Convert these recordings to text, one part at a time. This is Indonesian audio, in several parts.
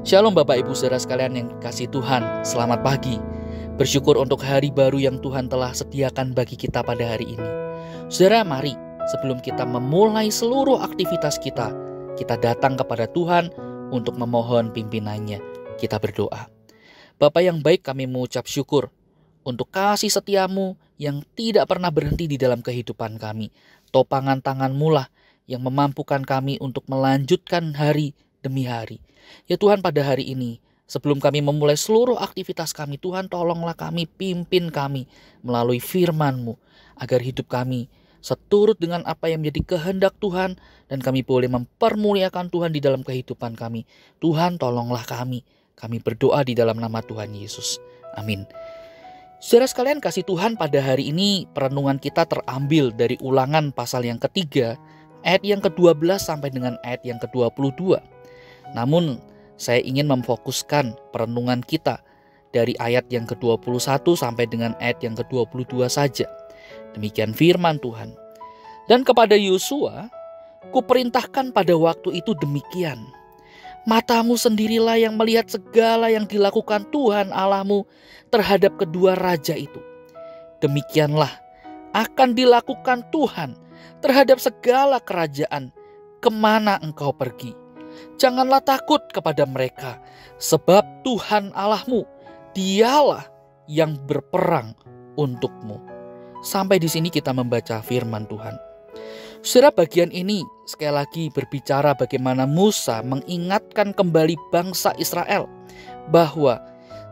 Shalom Bapak Ibu Saudara sekalian yang dikasihi Tuhan, selamat pagi. Bersyukur untuk hari baru yang Tuhan telah sediakan bagi kita pada hari ini. Saudara, mari sebelum kita memulai seluruh aktivitas kita datang kepada Tuhan untuk memohon pimpinannya. Kita berdoa. Bapa yang baik, kami mengucap syukur untuk kasih setiamu yang tidak pernah berhenti di dalam kehidupan kami. Topangan tangan-Mu lah yang memampukan kami untuk melanjutkan hari demi hari. Ya Tuhan, pada hari ini sebelum kami memulai seluruh aktivitas kami, Tuhan tolonglah kami, pimpin kami melalui firman-Mu agar hidup kami seturut dengan apa yang menjadi kehendak Tuhan dan kami boleh mempermuliakan Tuhan di dalam kehidupan kami. Tuhan tolonglah kami berdoa di dalam nama Tuhan Yesus. Amin. Saudara sekalian kasih Tuhan, pada hari ini perenungan kita terambil dari Ulangan pasal yang ketiga, ayat yang ke-12 sampai dengan ayat yang ke-22. Namun saya ingin memfokuskan perenungan kita dari ayat yang ke-21 sampai dengan ayat yang ke-22 saja. Demikian firman Tuhan. Dan kepada Yosua, kuperintahkan pada waktu itu demikian. Matamu sendirilah yang melihat segala yang dilakukan Tuhan Allahmu terhadap kedua raja itu. Demikianlah akan dilakukan Tuhan terhadap segala kerajaan kemana engkau pergi. Janganlah takut kepada mereka, sebab Tuhan Allahmu, Dialah yang berperang untukmu. Sampai di sini kita membaca firman Tuhan. Saudara, bagian ini sekali lagi berbicara bagaimana Musa mengingatkan kembali bangsa Israel bahwa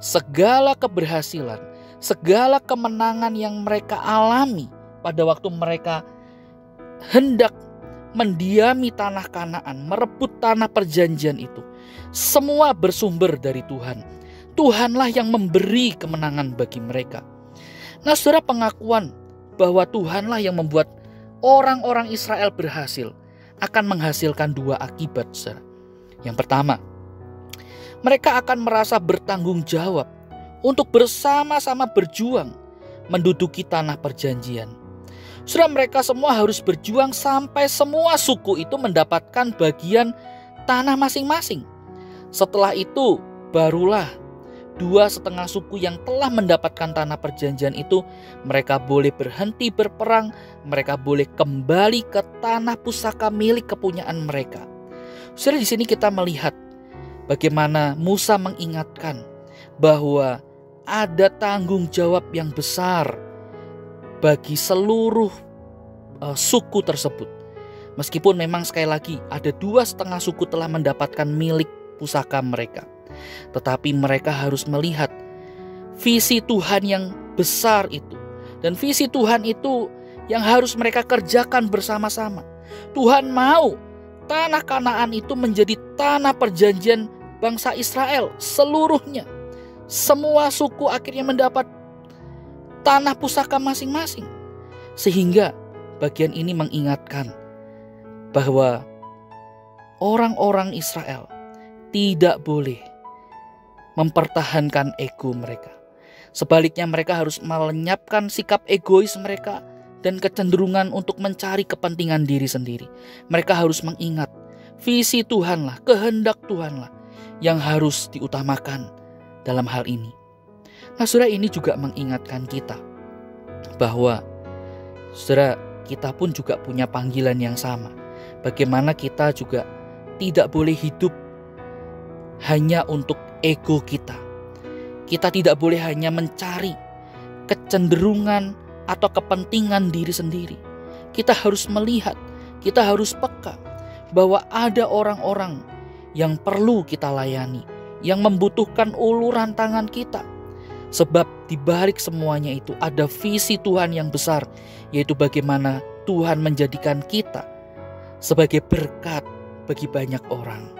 segala keberhasilan, segala kemenangan yang mereka alami pada waktu mereka hendak mendiami tanah Kanaan, merebut tanah perjanjian itu, semua bersumber dari Tuhan. Tuhanlah yang memberi kemenangan bagi mereka. Nah saudara, pengakuan bahwa Tuhanlah yang membuat orang-orang Israel berhasil akan menghasilkan dua akibat, saudara. Yang pertama, mereka akan merasa bertanggung jawab untuk bersama-sama berjuang menduduki tanah perjanjian. Saudara, mereka semua harus berjuang sampai semua suku itu mendapatkan bagian tanah masing-masing. Setelah itu barulah 2,5 suku yang telah mendapatkan tanah perjanjian itu, mereka boleh berhenti berperang, mereka boleh kembali ke tanah pusaka milik kepunyaan mereka. Saudara, di sini kita melihat bagaimana Musa mengingatkan bahwa ada tanggung jawab yang besar bagi seluruh suku tersebut. Meskipun memang sekali lagi ada 2,5 suku telah mendapatkan milik pusaka mereka, tetapi mereka harus melihat visi Tuhan yang besar itu, dan visi Tuhan itu yang harus mereka kerjakan bersama-sama. Tuhan mau tanah Kanaan itu menjadi tanah perjanjian bangsa Israel seluruhnya. Semua suku akhirnya mendapat tanah pusaka masing-masing. Sehingga bagian ini mengingatkan bahwa orang-orang Israel tidak boleh mempertahankan ego mereka. Sebaliknya mereka harus melenyapkan sikap egois mereka dan kecenderungan untuk mencari kepentingan diri sendiri. Mereka harus mengingat visi Tuhanlah, kehendak Tuhanlah yang harus diutamakan dalam hal ini. Nah saudara, ini juga mengingatkan kita bahwa saudara, kita pun juga punya panggilan yang sama. Bagaimana kita juga tidak boleh hidup hanya untuk ego kita. Kita tidak boleh hanya mencari kecenderungan atau kepentingan diri sendiri. Kita harus melihat, kita harus peka bahwa ada orang-orang yang perlu kita layani, yang membutuhkan uluran tangan kita. Sebab di balik semuanya itu ada visi Tuhan yang besar, yaitu bagaimana Tuhan menjadikan kita sebagai berkat bagi banyak orang.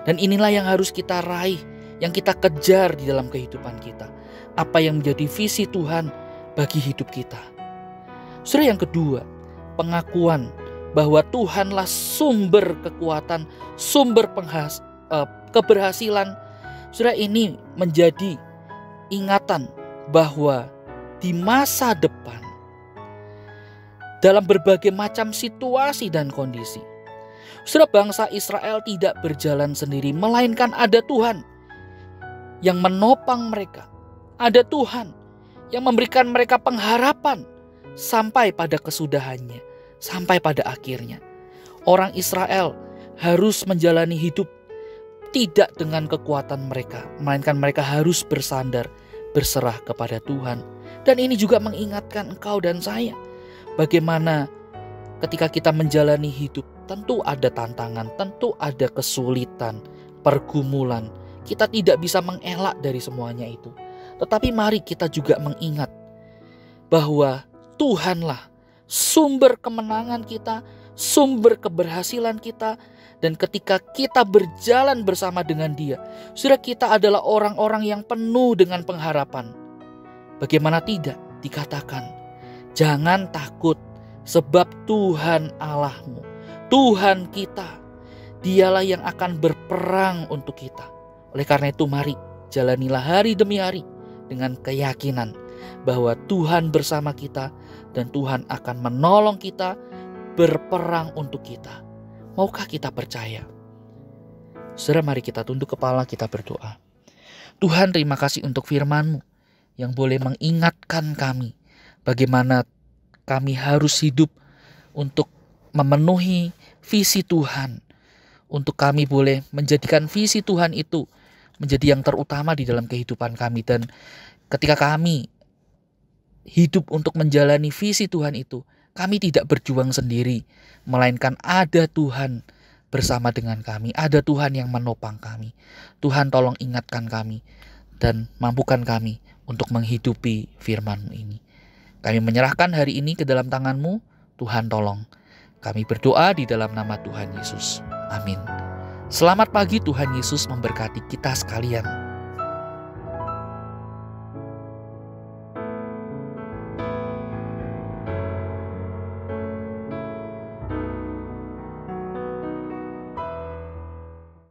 Dan inilah yang harus kita raih, yang kita kejar di dalam kehidupan kita. Apa yang menjadi visi Tuhan bagi hidup kita. Saudara, yang kedua, pengakuan bahwa Tuhanlah sumber kekuatan, sumber keberhasilan. Saudara, ini menjadi ingatan bahwa di masa depan, dalam berbagai macam situasi dan kondisi, Saudara, bangsa Israel tidak berjalan sendiri, melainkan ada Tuhan yang menopang mereka. Ada Tuhan yang memberikan mereka pengharapan sampai pada kesudahannya, sampai pada akhirnya. Orang Israel harus menjalani hidup tidak dengan kekuatan mereka, melainkan mereka harus bersandar, berserah kepada Tuhan. Dan ini juga mengingatkan engkau dan saya, bagaimana ketika kita menjalani hidup, tentu ada tantangan, tentu ada kesulitan, pergumulan. Kita tidak bisa mengelak dari semuanya itu. Tetapi mari kita juga mengingat bahwa Tuhanlah sumber kemenangan kita, sumber keberhasilan kita. Dan ketika kita berjalan bersama dengan Dia, saudara, kita adalah orang-orang yang penuh dengan pengharapan. Bagaimana tidak dikatakan, jangan takut, sebab Tuhan Allahmu, Tuhan kita, Dialah yang akan berperang untuk kita. Oleh karena itu mari jalanilah hari demi hari dengan keyakinan bahwa Tuhan bersama kita dan Tuhan akan menolong kita, berperang untuk kita. Maukah kita percaya? Saudara, mari kita tunduk kepala, kita berdoa. Tuhan, terima kasih untuk firman-Mu yang boleh mengingatkan kami bagaimana kami harus hidup untuk memenuhi visi Tuhan. Untuk kami boleh menjadikan visi Tuhan itu menjadi yang terutama di dalam kehidupan kami. Dan ketika kami hidup untuk menjalani visi Tuhan itu, kami tidak berjuang sendiri, melainkan ada Tuhan bersama dengan kami. Ada Tuhan yang menopang kami. Tuhan, tolong ingatkan kami dan mampukan kami untuk menghidupi firman-Mu ini. Kami menyerahkan hari ini ke dalam tangan-Mu. Tuhan, tolong. Kami berdoa di dalam nama Tuhan Yesus. Amin. Selamat pagi, Tuhan Yesus memberkati kita sekalian.